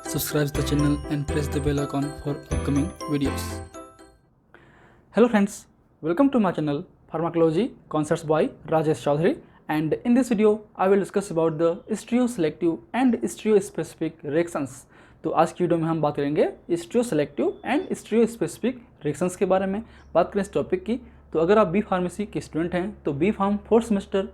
subscribe the channel and press the bell icon for upcoming videos. Hello friends, welcome to my channel Pharmacology Concepts by Rajesh Chaudhary, and in this video I will discuss about the stereoselective and stereospecific reactions. तो आज की video में हम बात करेंगे stereoselective and stereospecific reactions के बारे में बात करें इस टॉपिक की। तो अगर आप बी फार्मेसी के स्टूडेंट हैं तो B pharm 4th semester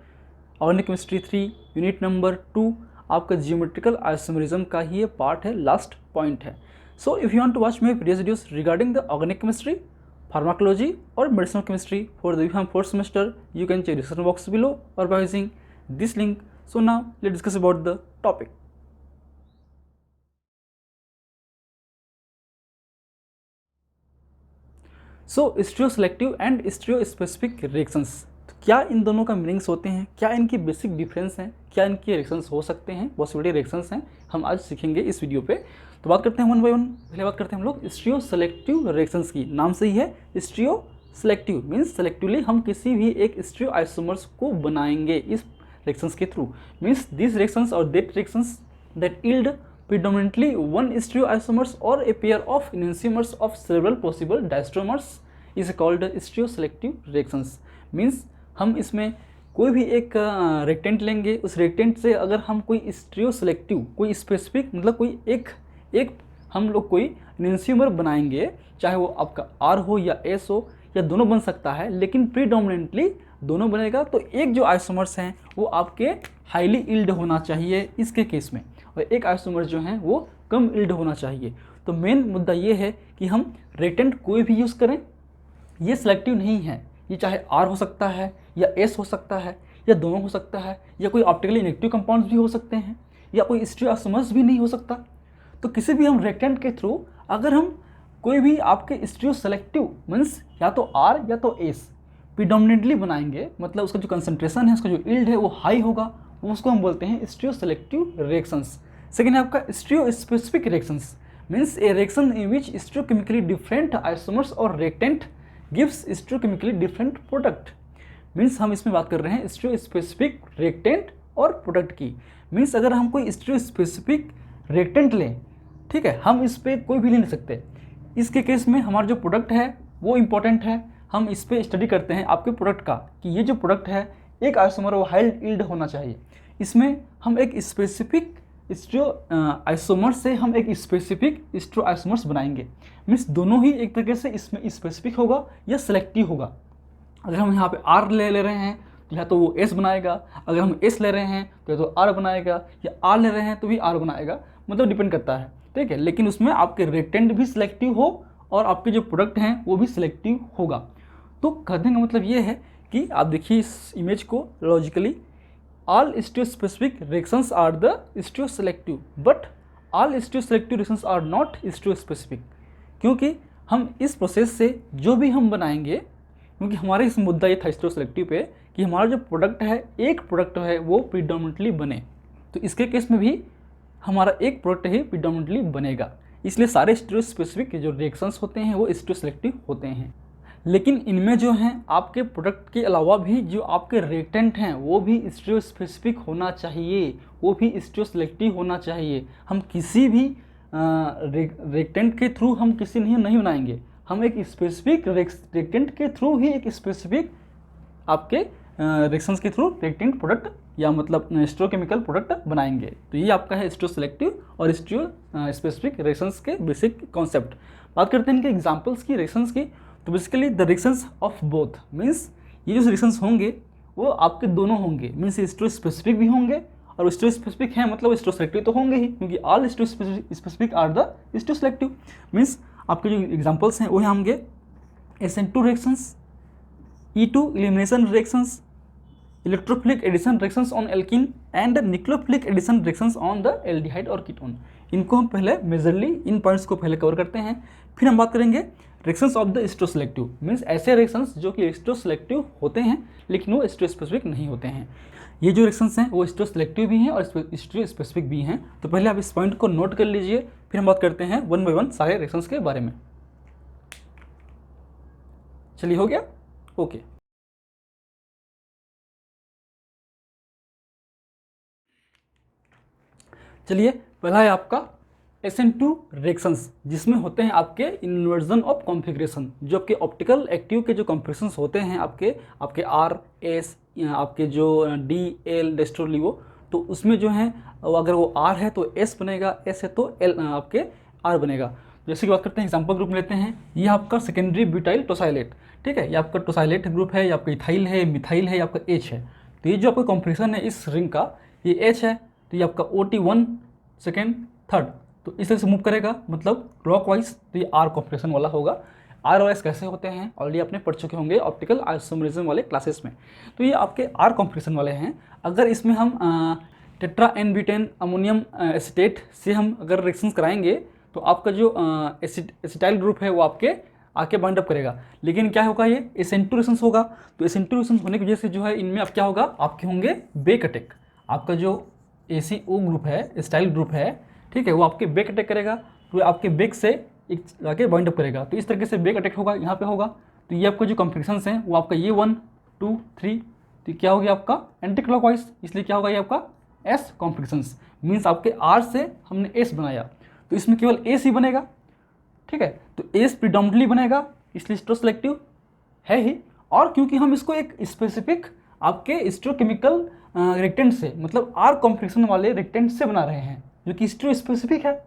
organic chemistry 3 unit number 2 आपका जियोमेट्रिकल आइसोमरिज्म का ही ये पार्ट है, लास्ट पॉइंट है। So if you want to watch my previous videos regarding the organic chemistry, pharmacology और medicinal chemistry for the B pharm 4th semester, you can check description box below और by using this link. So now let's discuss about the topic. So stereoselective and stereospecific reactions, तो क्या इन दोनों का meanings होते हैं, क्या इनकी basic difference हैं, क्या इनके रिएक्शंस हो सकते हैं, पॉसिबिलिटी रिएक्शंस हैं, हम आज सीखेंगे इस वीडियो पे। तो बात करते हैं वन बाय वन। पहले बात करते हैं हम लोग स्टीरियोसेलेक्टिव रिएक्शंस की। नाम से ही है स्टीरियोसेलेक्टिव, मीन्स सेलेक्टिवली हम किसी भी एक स्टीरियो आइसोमर्स को बनाएंगे इस रिएक्शंस के थ्रू। मीन्स दिस रिएक्शंस और that reactions that yield predominantly one stereoisomers or a pair of enantiomers of several possible diastereomers is called stereoselective reactions। Means हम इसमें कोई भी एक रेक्टेंट लेंगे, उस रेक्टेंट से अगर हम कोई स्टीरियोसेलेक्टिव, कोई स्पेसिफिक, मतलब कोई एक हम लोग कोई एनेंटियोमर बनाएंगे, चाहे वो आपका आर हो या एस हो या दोनों बन सकता है, लेकिन प्रीडोमिनेंटली दोनों बनेगा। तो एक जो आइसोमर्स हैं वो आपके हाईली इल्ड होना चाहिए इसके केस में, और एक आइसोमर जो हैं वो कम इल्ड होना चाहिए। तो मेन मुद्दा ये है कि हम रेक्टेंट कोई भी यूज़ करें, ये सिलेक्टिव नहीं है। ये चाहे आर हो सकता है या एस हो सकता है या दोनों हो सकता है, या कोई ऑप्टिकली इनेक्टिव कंपाउंड्स भी हो सकते हैं, या कोई स्टीरियोआइसोमर्स भी नहीं हो सकता। तो किसी भी हम रेक्टेंट के थ्रू अगर हम कोई भी आपके स्टीरियोसेलेक्टिव मीन्स या तो आर या तो एस प्रीडोमिनेंटली बनाएंगे, मतलब उसका जो कंसंट्रेशन है, उसका जो इल्ड है वो हाई होगा, उसको हम बोलते हैं स्टीरियोसेलेक्टिव रिएक्शंस। सेकेंड है आपका stereospecific reactions, means a reaction in which stereochemically different isomers और reactant gives stereochemically different product. Means हम इसमें बात कर रहे हैं स्टीरियोस्पेसिफिक रेक्टेंट और प्रोडक्ट की। मीन्स अगर हम कोई स्टीरियोस्पेसिफिक रेक्टेंट लें, ठीक है, हम इस पर कोई भी नहीं ले सकते। इसके केस में हमारा जो प्रोडक्ट है वो इम्पोर्टेंट है। हम इस पर स्टडी करते हैं आपके प्रोडक्ट का कि ये जो प्रोडक्ट है एक आइसोमर वो हाई यील्ड होना चाहिए। इसमें हम एक स्पेसिफिक स्टीरियो आइसोमर से हम एक स्पेसिफिक स्टीरियो आइसोमर्स बनाएंगे। मीन्स दोनों ही एक तरीके से इसमें स्पेसिफिक होगा या सेलेक्टिव होगा। अगर हम यहाँ पे आर ले रहे हैं तो या तो वो एस बनाएगा, अगर हम एस ले रहे हैं तो या तो आर बनाएगा, या आर ले रहे हैं तो भी आर बनाएगा, मतलब डिपेंड करता है, ठीक है। लेकिन उसमें आपके रेक्टेंट भी सिलेक्टिव हो और आपके जो प्रोडक्ट हैं वो भी सिलेक्टिव होगा। तो कहने का मतलब ये है कि आप देखिए इस इमेज को logically, all stereospecific reactions are the stereoselective but all stereoselective reactions are not stereospecific। क्योंकि हम इस प्रोसेस से जो भी हम बनाएंगे, क्योंकि हमारे इस मुद्दा ये था स्टीरियोसेलेक्टिव पे कि हमारा जो प्रोडक्ट है, एक प्रोडक्ट है वो प्रीडोमिनेंटली बने, तो इसके केस में भी हमारा एक प्रोडक्ट ही प्रीडोमिनेंटली बनेगा। इसलिए सारे स्टीरियोस्पेसिफिक जो रिएक्शंस होते हैं वो स्टीरियोसेलेक्टिव होते हैं। लेकिन इनमें जो हैं आपके प्रोडक्ट के अलावा भी जो आपके रेक्टेंट हैं वो भी स्टीरियोस्पेसिफिक होना चाहिए, वो भी स्टीरियोसेलेक्टिव होना चाहिए। हम किसी भी रेक्टेंट के थ्रू हम किसी नहीं बनाएंगे, हम एक स्पेसिफिक रेक्टेंट के थ्रू ही एक स्पेसिफिक आपके रिएक्शंस के थ्रू रेक्टेंट प्रोडक्ट या मतलब स्टीरियोकेमिकल प्रोडक्ट बनाएंगे। तो ये आपका है स्टीरियोसेलेक्टिव और स्टीरियोस्पेसिफिक रिएक्शंस के बेसिक कॉन्सेप्ट। बात करते हैं इनके एग्जांपल्स की, रिएक्शंस की। तो basically the reactions of both, means ये जो रिएक्शंस होंगे वो आपके दोनों होंगे, मीन्स स्टीरियोस्पेसिफिक भी होंगे और स्टीरियोस्पेसिफिक है मतलब स्टीरियोसेलेक्टिव तो होंगे ही, क्योंकि all stereospecific are the stereoselective. Means आपके जो एग्जांपल्स हैं वो हैं होंगे SN2 reactions, E2 elimination reactions, electrophilic addition reactions on alkene and nucleophilic addition reactions on the aldehyde और कीटोन। इनको हम पहले मेजरली इन पॉइंट्स को पहले कवर करते हैं, फिर हम बात करेंगे reactions of the stereoselective, means ऐसे रिएक्शंस जो कि स्टीरियोसेलेक्टिव होते हैं लेकिन वो स्टीरियोस्पेसिफिक नहीं होते हैं। ये जो रिएक्शंस हैं वो स्टीरियोसेलेक्टिव भी हैं और स्टीरियोस्पेसिफिक भी हैं। तो पहले आप इस पॉइंट को नोट कर लीजिए, फिर हम बात करते हैं वन बाय वन सारे रिएक्शंस के बारे में। चलिए, हो गया, ओके। चलिए, पहला है आपका SN2 रिएक्शंस जिसमें होते हैं आपके इन्वर्जन ऑफ कॉन्फ़िगरेशन, जो आपके ऑप्टिकल एक्टिव के जो कॉन्फ़िगरेशंस होते हैं आपके आर एस, आपके जो डी एल डेस्ट्रोलिवो, तो उसमें जो है अगर वो आर है तो एस बनेगा, एस है तो एल आपके आर बनेगा। जैसे कि बात करते हैं एग्जाम्पल ग्रुप लेते हैं, ये आपका सेकेंडरी ब्यूटाइल टोसाइलेट, ठीक है, ये आपका टोसाइलेट ग्रुप है, ये आपका इथाइल है, मिथाइल है, ये आपका एच है। तो ये जो आपका कॉम्प्रेशन है इस रिंग का, ये एच है, तो ये आपका OT1 सेकेंड थर्ड, तो इस तरह से मूव करेगा, मतलब क्लॉकवाइज, तो ये आर कॉम्प्रेशन वाला होगा। आर और एस कैसे होते हैं ऑलरेडी आपने पढ़ चुके होंगे ऑप्टिकल आइसोमरिज्म वाले क्लासेस में। तो ये आपके आर कॉम्प्रेशन वाले हैं। अगर इसमें हम tetra n butane ammonium acetate से हम अगर रिएक्शंस कराएंगे तो आपका जो एसिटाइल ग्रुप है वो आपके आके बाइंड अप करेगा। लेकिन क्या होगा, ये SN2 रिएक्शंस होगा, तो SN2 रिएक्शंस होने की वजह से जो है इनमें अब क्या होगा, आपके होंगे बेक अटैक। आपका जो ACO ग्रुप है, एसिटाइल ग्रुप है, ठीक है, वो आपके बेक अटैक करेगा, तो आपके बेक से एक जाके बाइंड अप करेगा। तो इस तरीके से बेक अटैक होगा, यहाँ पे होगा। तो ये आपका जो कॉम्प्लेक्शंस हैं वो आपका ये 1 2 3, तो क्या हो गया आपका एंटी क्लॉकवाइज, इसलिए क्या होगा ये आपका S कॉम्प्लेक्शंस, मीन्स आपके R से हमने S बनाया, तो इसमें केवल S ही बनेगा, ठीक है। तो S प्रीडोमिनेटली बनेगा, इसलिए स्टेरोसेलेक्टिव है ही, और क्योंकि हम इसको एक स्पेसिफिक आपके स्टेरोकेमिकल रिएक्टेंट से, मतलब R कॉम्प्लेक्शन वाले रिएक्टेंट से बना रहे हैं जो कि स्टेरो स्पेसिफिक है,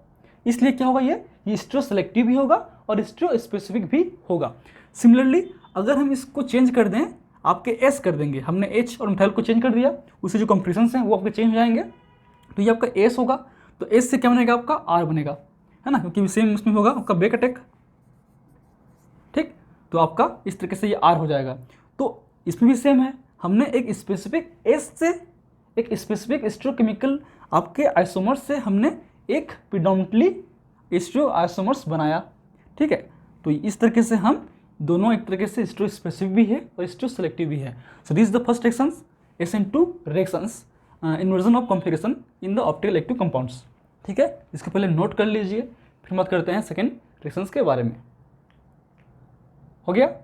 इसलिए क्या होगा, ये स्टेरोसेलेक्टिव भी होगा और स्टेरो स्पेसिफिक भी होगा। सिमिलरली अगर हम इसको चेंज कर दें, आपके S कर देंगे, हमने H और मिथाइल को चेंज कर दिया, उससे जो कॉम्प्लेक्शंस हैं वो आपके चेंज हो जाएंगे, तो ये आपका S होगा, तो S से क्या बनेगा आपका R बनेगा, है ना, क्योंकि सेम उसमें होगा आपका बेक अटैक, ठीक, तो आपका इस तरीके से ये R हो जाएगा। तो इसमें भी सेम है, हमने एक स्पेसिफिक S से एक स्पेसिफिक स्टेरोकेमिकल आपके आइसोमर्स से हमने एक प्रीडोमिनेटली स्टेरो आइसोमर्स बनाया, ठीक है। तो इस तरीके से हम दोनों एक तरीके से स्टेरो स्पेसिफिक भी है और स्टेरो सेलेक्टिव भी है। So this is the first reactions, SN2 reactions, inversion of configuration in the optical active compounds, ठीक है। इसके पहले नोट कर लीजिए, फिर बात करते हैं सेकेंड रिएक्शंस के बारे में। हो गया,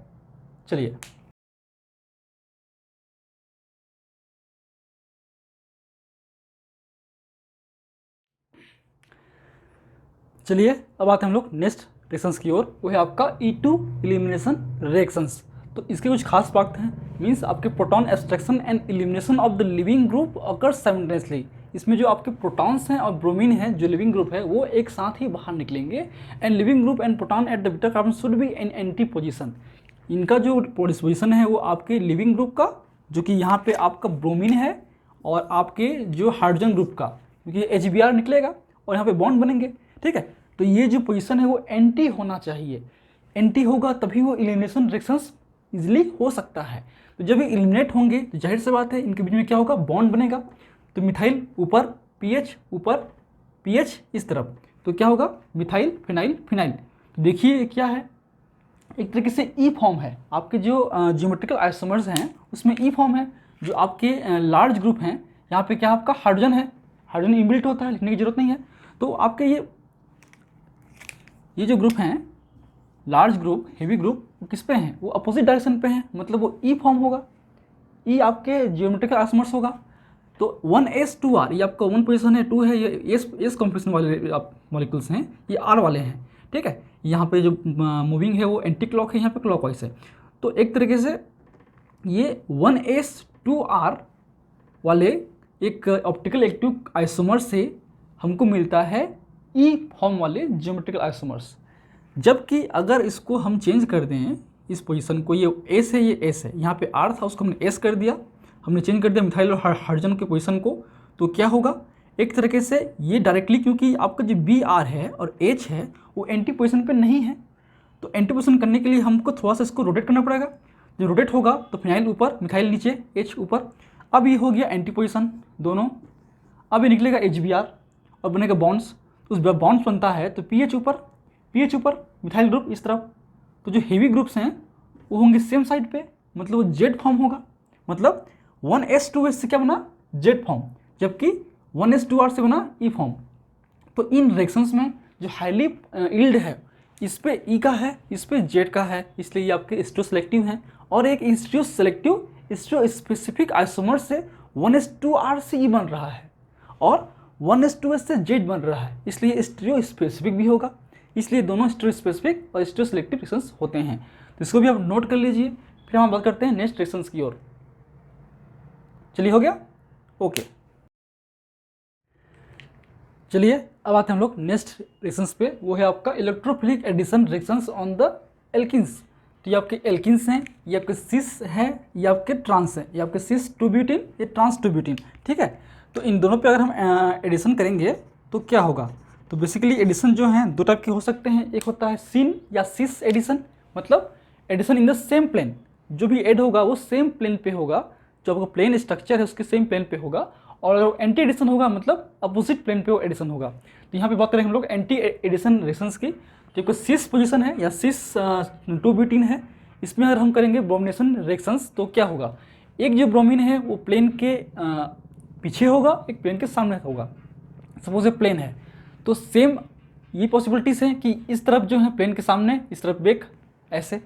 चलिए अब आते हैं हम लोग नेक्स्ट रिएक्शंस की ओर, वो है आपका E2 एलिमिनेशन रिएक्शंस। तो इसके कुछ खास बात हैं, मीन्स आपके proton extraction and elimination of the leaving group occur simultaneously. इसमें जो आपके प्रोटॉन्स हैं और ब्रोमीन है जो लिविंग ग्रुप है वो एक साथ ही बाहर निकलेंगे, and leaving group and proton at the beta carbon should be in anti position. इनका जो पोजिशन है वो आपके लिविंग ग्रुप का, जो कि यहाँ पे आपका ब्रोमीन है, और आपके जो हाइड्रोजन ग्रुप का, क्योंकि HBr निकलेगा और यहाँ पे बॉन्ड बनेंगे, ठीक है। तो ये जो पोजीशन है वो एंटी होना चाहिए, एंटी होगा तभी वो एलिमिनेशन रिएक्शंस इजीली हो सकता है। तो जब ये एलिमिनेट होंगे तो जाहिर सी बात है इनके बीच में क्या होगा, बॉन्ड बनेगा। तो मिथाइल ऊपर पीएच, ऊपर पीएच इस तरफ, तो क्या होगा मिथाइल फिनाइल फिनाइल। तो देखिए क्या है, एक तरीके से ई फॉर्म है। आपके जो ज्योमेट्रिकल आइसोमर्स हैं उसमें ई फॉर्म है। जो आपके लार्ज ग्रुप हैं, यहाँ पे क्या आपका हाइड्रोजन है, हाइड्रोजन इनबिल्ट होता है, लिखने की जरूरत नहीं है। तो आपके ये जो ग्रुप हैं, लार्ज ग्रुप, हेवी ग्रुप, वो किस पे हैं, वो अपोजिट डायरेक्शन पे हैं, मतलब वो ई फॉर्म होगा, ई आपके ज्योमेट्रिकल आइसोमर्स होगा। तो 1s2r, ये आपका 1 पोजीशन है, 2 है, ये एस कॉम्प्रेशन वाले आप मॉलिक्यूल्स हैं, ये R वाले हैं, ठीक है। यहाँ पे जो मूविंग है वो एंटी क्लॉक है, यहाँ पे क्लॉकवाइज है। तो एक तरीके से ये 1s2r वाले एक ऑप्टिकल एक्टिव आइसोमर से हमको मिलता है ई फॉर्म वाले ज्योमेट्रिकल आइसोमर्स। जबकि अगर इसको हम चेंज कर दें इस पोजीशन को, ये एस है, ये एस है, यहाँ पे R था उसको हमने एस कर दिया, हमने चेंज कर दिया मिथाइल और हाइड्रोजन के पोजीशन को, तो क्या होगा एक तरीके से ये डायरेक्टली, क्योंकि आपका जो Br है और H है वो एंटी पोजीशन पे नहीं है, तो एंटी पोजीशन करने के लिए हमको थोड़ा सा इसको रोटेट करना पड़ेगा। जो रोटेट होगा तो फिनाइल ऊपर, मिथाइल नीचे, H ऊपर। अब ये हो गया एंटी पोजीशन दोनों। अब ये निकलेगा HBr और बनेगा बॉन्ड्स, उस बॉन्ड्स बनता है तो पीएच ऊपर मिथाइल ग्रुप इस तरफ। तो जो हेवी ग्रुप्स हैं वो होंगे सेम साइड पे, मतलब वो जेड फॉर्म होगा, मतलब 1s2s से क्या बना जेड फॉर्म, जबकि 1s2r से बना ई फॉर्म। तो इन रिएक्शंस में जो हाईली यील्ड है इस पे ई का है, इस पे जेड का है, इसलिए ये आपके स्टेरो सेलेक्टिव हैं। और एक stereo selective stereo specific isomer से 1s2r से ई बन रहा है, और 1:S से Z बन रहा है, इसलिए स्टीरियो स्पेसिफिक भी होगा, इसलिए दोनों स्टीरियो स्पेसिफिक और स्टीरियो सिलेक्टिव रिएक्शंस होते हैं। तो इसको भी आप नोट कर लीजिए। फिर हम बात करते हैं नेक्स्ट रिएक्शंस की ओर। चलिए, हो गया, ओके। चलिए अब आते हैं हम लोग नेक्स्ट रिएक्शंस पे, वो है आपका electrophilic addition reactions on the alkenes. तो ये आपके एल्किन्स हैं, ये आपके सिस हैं, ये आपके ट्रांस हैं, ये आपके सिस 2 ब्यूटीन, ये ट्रांस 2 ब्यूटीन, ठीक है। तो इन दोनों पे अगर हम एडिशन करेंगे तो क्या होगा? तो बेसिकली एडिशन जो है 2 टाइप के हो सकते हैं। एक होता है सिन या सिस एडिशन, मतलब addition in the same plane, जो भी ऐड होगा वो सेम प्लेन पे होगा, जो आपका प्लेन स्ट्रक्चर है उसके सेम प्लेन पे होगा। और एंटी एडिशन होगा मतलब अपोजिट प्लेन पे वो एडिशन होगा। तो यहाँ पे बात करें हम लोग एंटी एडिशन रिएक्शंस की, जो कि सिस पोजीशन है या सिस 2 ब्यूटीन है, इसमें अगर हम करेंगे ब्रोमिनेशन रिएक्शंस तो क्या होगा? एक जो ब्रोमीन है वो प्लेन के पीछे होगा, एक प्लेन के सामने होगा। सपोज ये प्लेन है तो सेम ये पॉसिबिलिटीज़ हैं कि इस तरफ जो है प्लेन के सामने, इस तरफ बैक, ऐसे।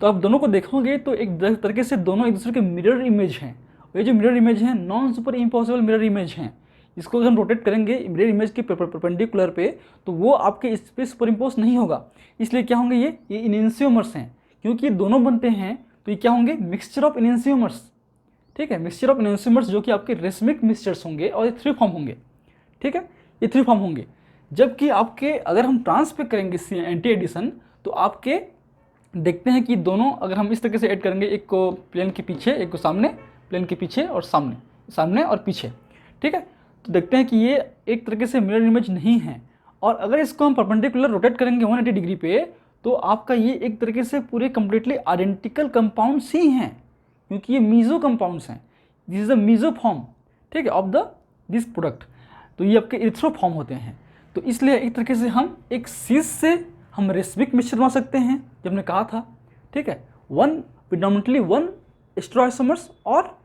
तो आप दोनों को देखोगे तो एक तरीके से दोनों एक दूसरे के मिरर इमेज हैं। ये जो मिरर इमेज हैं non super impossible mirror image हैं। इसको अगर हम रोटेट करेंगे मिरर इमेज के परपेंडिकुलर पे तो वो आपके स्पेस सुपर इम्पोज नहीं होगा। इसलिए क्या होंगे? ये इनेंशियोमर्स हैं, क्योंकि ये दोनों बनते हैं तो ये क्या होंगे? मिक्सचर ऑफ इनेंशियोमर्स, ठीक है। मिक्सचर ऑफ इनेंशियोमर्स जो कि आपके रेसमिक मिक्सचर्स होंगे और ये 3 फॉर्म होंगे, ठीक है, ये 3 फॉर्म होंगे। जबकि आपके अगर हम ट्रांस पे करेंगे एंटी एडिशन तो आपके देखते हैं कि दोनों अगर हम इस तरीके से ऐड करेंगे, एक को प्लेन के पीछे, एक को सामने, प्लेन के पीछे और सामने, सामने और पीछे, ठीक है। तो देखते हैं कि ये एक तरीके से मिरर इमेज नहीं है। और अगर इसको हम परपेंडिकुलर रोटेट करेंगे 180 डिग्री पे तो आपका ये एक तरीके से पूरे कंप्लीटली आइडेंटिकल कंपाउंड्स ही हैं, क्योंकि ये मीजो कंपाउंड्स हैं। This is the meso form, ठीक है, ऑफ द दिस प्रोडक्ट। तो ये आपके इरिथ्रो फॉर्म होते हैं। तो इसलिए एक तरीके से हम एक सिस से हम रेसमिक मिक्सचर बना सकते हैं, जब हमने कहा था, ठीक है। प्रिडोमिनेंटली 1 स्टेरोआइसोमर्स और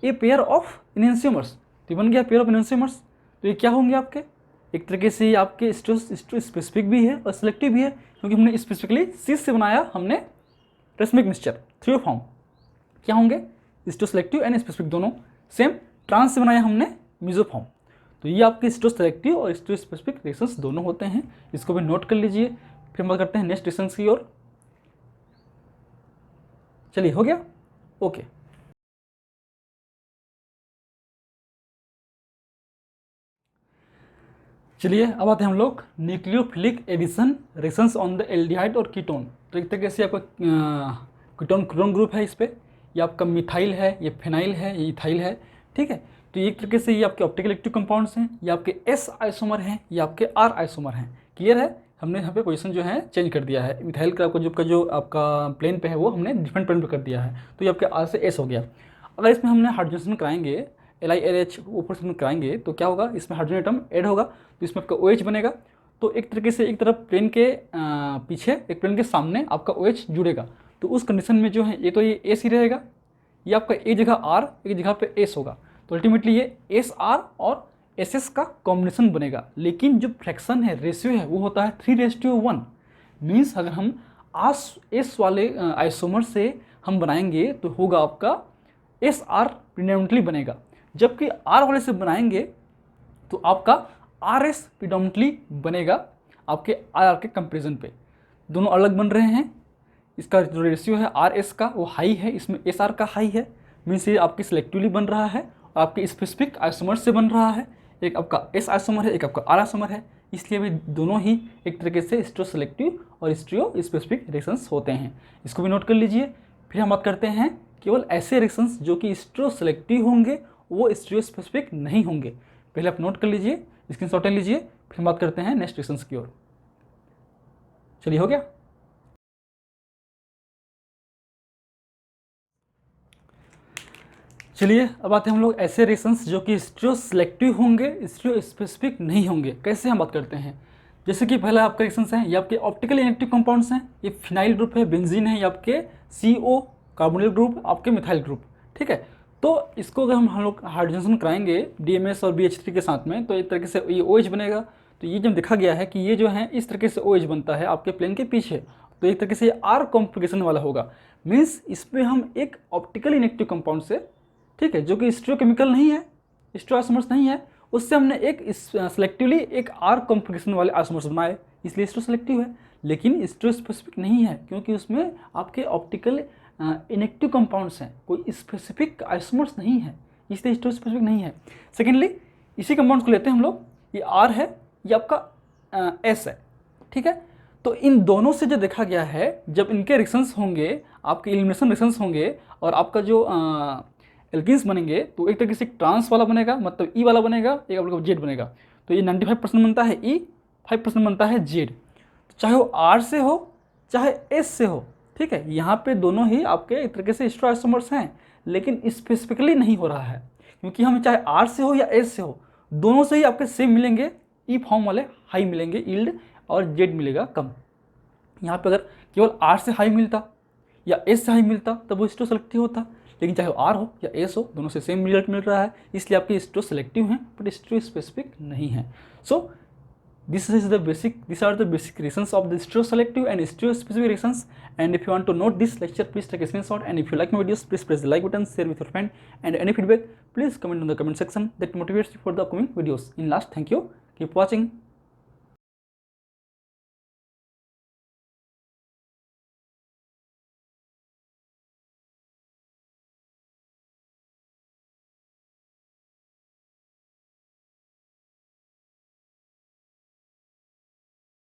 ए पेयर ऑफ इनेंशियोमर्स। तो बन गया पेयर ऑफ इनेंशियोमर्स। तो ये क्या होंगे? आपके एक तरीके से ये आपके स्टो स्पेसिफिक भी है और सिलेक्टिव भी है, क्योंकि हमने स्पेसिफिकली सिस से बनाया हमने रेसमिक मिक्सचर 3 फॉर्म। क्या होंगे? स्टो सिलेक्टिव एंड स्पेसिफिक दोनों। सेम ट्रांस से बनाया हमने मीजो फॉर्म। तो ये आपके स्टो सिलेक्टिव और स्टो स्पेसिफिक रिएक्शंस दोनों होते हैं। इसको भी नोट कर लीजिए। फिर हम बात करते हैं नेक्स्ट रिएक्शंस की ओर। चलिए, हो गया, ओके। चलिए अब आते हैं हम लोग nucleophilic addition reactions on the aldehyde और कीटोन। तो एक तरीके से आपका कीटोन क्रोन ग्रुप है, इस पर ये आपका मिथाइल है, ये फिनाइल है, ये इथाइल है, ठीक है। तो एक तरीके से ये आपके ऑप्टिकल एक्टिव कंपाउंड्स हैं, ये आपके S आइसोमर हैं, ये आपके R आइसोमर हैं। क्लियर है? हमने यहाँ पे पोजीशन जो है चेंज कर दिया है। मिथाइल का जो आपका प्लेन पे है वो हमने डिफरेंट प्लेन पे कर दिया है। तो ये आपके R से S हो गया। अगर इसमें हमने हाइड्रोजन कराएंगे, LiLH ऊपर से कराएंगे तो क्या होगा? इसमें हाइड्रोजन एटम ऐड होगा तो इसमें आपका OH बनेगा। तो एक तरीके से एक तरफ प्लेन के पीछे, एक प्लेन के सामने आपका OH जुड़ेगा। तो उस कंडीशन में जो है ये तो ये S ही रहेगा, ये आपका एक जगह R एक जगह पे S होगा। तो अल्टीमेटली ये SR और SS का कॉम्बिनेशन बनेगा। लेकिन जो फ्रैक्शन है, रेशियो है, वो होता है 3:1। मीन्स अगर हम S वाले आइसोमर से हम बनाएंगे तो होगा आपका SR प्रिडोमिनेंटली बनेगा, जबकि R वाले से बनाएंगे तो आपका RS प्रिडोमिनेंटली बनेगा आपके IR के कंपेरिजन पे। दोनों अलग बन रहे हैं। इसका जो रेशियो है RS का वो हाई है, इसमें SR का हाई है। मीन्स ये आपकी सिलेक्टिवली बन रहा है और आपके स्पेसिफिक आइसोमर से बन रहा है। एक आपका S आइसोमर है, एक आपका R आइसोमर है। इसलिए भी दोनों ही एक तरीके से स्टीरियो सिलेक्टिव और स्टीरियो स्पेसिफिक रिएक्शंस होते हैं। इसको भी नोट कर लीजिए। फिर हम बात करते हैं केवल ऐसे रिएक्शंस जो कि स्टीरियो सिलेक्टिव होंगे, वो स्टीरियो स्पेसिफिक नहीं होंगे। पहले आप नोट कर लीजिए, स्क्रीनशॉट ले लीजिए। फिर हम बात करते हैं नेक्स्ट रिएक्शंस की ओर। चलिए, हो गया। चलिए अब आते हैं हम लोग ऐसे रिएक्शंस जो कि स्टीरियो सिलेक्टिव होंगे, स्टीरियो स्पेसिफिक नहीं होंगे। कैसे हम बात करते हैं? जैसे कि पहला आपका रिएक्शंस है, ये आपके ऑप्टिकल इनेक्टिव कंपाउंड्स हैं। ये फिनाइल ग्रुप है, बेंजीन है, ये आपके CO कार्बोनिल ग्रुप, आपके मिथाइल ग्रुप, ठीक है। तो इसको अगर हम लोग हाइड्रोजन कराएंगे DMS और BH3 के साथ में तो एक तरीके से ये OH बनेगा। तो ये जब देखा गया है कि ये जो है इस तरीके से OH बनता है आपके प्लेन के पीछे, तो एक तरीके से ये R कॉन्फ़िगरेशन वाला होगा। मीन्स इसमें हम एक ऑप्टिकल इनेक्टिव कंपाउंड से, ठीक है, जो कि स्टीरियोकेमिकल नहीं है, स्टीरियोआइसोमर्स नहीं है, उससे हमने एक सेलेक्टिवली एक आर कॉन्फ़िगरेशन वाले आइसोमर्स बनाए, इसलिए स्टीरियो सेलेक्टिव है। लेकिन स्टीरियो स्पेसिफिक नहीं है, क्योंकि उसमें आपके ऑप्टिकल इनेक्टिव कंपाउंड्स हैं, कोई स्पेसिफिक आइसोमर्स नहीं है, इसलिए स्टीरियो स्पेसिफिक नहीं है। सेकेंडली, इसी कंपाउंड्स को लेते हैं हम लोग, ये आर है, ये आपका एस है, ठीक है। तो इन दोनों से जो देखा गया है, जब इनके रिएक्शंस होंगे, आपके एलिमिनेशन रिएक्शंस होंगे और आपका जो एल्कीन्स बनेंगे, तो एक तरीके से एक ट्रांस वाला बनेगा, मतलब ई वाला बनेगा, एक आपका जेड बनेगा। तो ये 95% बनता है ई, 5% बनता है जेड, चाहे वो आर से हो चाहे एस से हो, ठीक है। यहाँ पे दोनों ही आपके एक तरीके से स्टीरियोआइसोमर्स हैं, लेकिन स्पेसिफिकली नहीं हो रहा है, क्योंकि हमें चाहे आर से हो या एस से हो, दोनों से ही आपके सेम मिलेंगे, ई फॉर्म वाले हाई मिलेंगे यील्ड, और जेड मिलेगा कम। यहाँ पे अगर केवल आर से हाई मिलता या एस से हाई मिलता तब वो स्टीरियो सेलेक्टिव होता, लेकिन चाहे वो आर हो या एस हो, दोनों से सेम रिजल्ट मिल रहा है, इसलिए आपके स्टीरियो सेलेक्टिव हैं बट स्टीरियो स्पेसिफिक नहीं है। सो these are the basic reasons of the stereo selective and stereo specific reactions. And if you want to note this lecture, please take a screenshot, and if you like my videos, please press the like button, share with your friend, and any feedback please comment in the comment section, that motivates you for the upcoming videos. In last, thank you, keep watching.